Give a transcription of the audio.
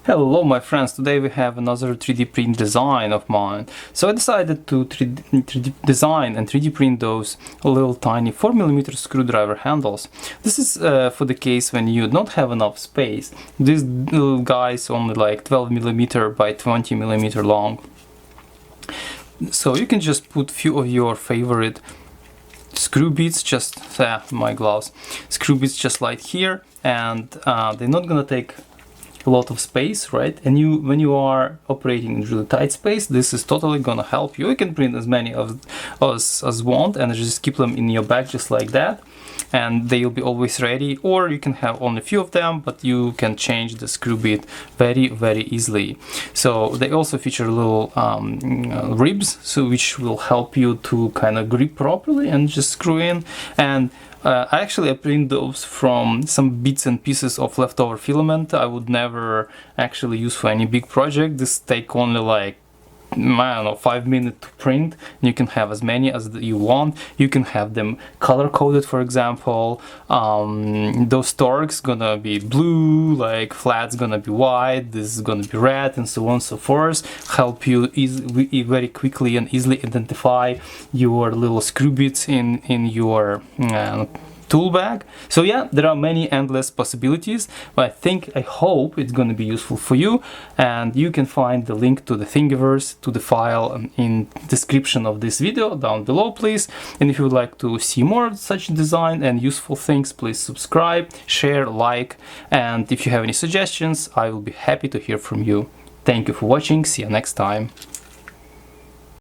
Hello my friends, today we have another 3D print design of mine. So I decided to 3D design and 3D print those little tiny 4mm screwdriver handles. This is for the case when you don't have enough space. This little guy is only like 12mm by 20mm long. So you can just put few of your favorite screw bits, just my gloves, screw bits just like here, and they're not gonna take a lot of space, right? And when you are operating in really tight space, this is totally gonna help you. You can print as many of as want and just keep them in your bag just like that, and they'll be always ready. Or you can have only a few of them, but you can change the screw bit very easily. So they also feature little ribs, so which will help you to kind of grip properly and just screw in. And I print those from some bits and pieces of leftover filament I would never actually use for any big project. This take only like, I don't know, 5 minutes to print. You can have as many as you want. You can have them color coded, for example. Those torques gonna be blue, like flat's gonna be white, this is gonna be red, and so on and so forth. Help you very quickly and easily identify your little screw bits in your tool bag. So yeah, there are many endless possibilities, but I hope it's going to be useful for you. And you can find the link to the Thingiverse, to the file, in description of this video down below, please. And if you would like to see more of such design and useful things, please subscribe, share, like, and if you have any suggestions, I will be happy to hear from you. Thank you for watching. See you next time.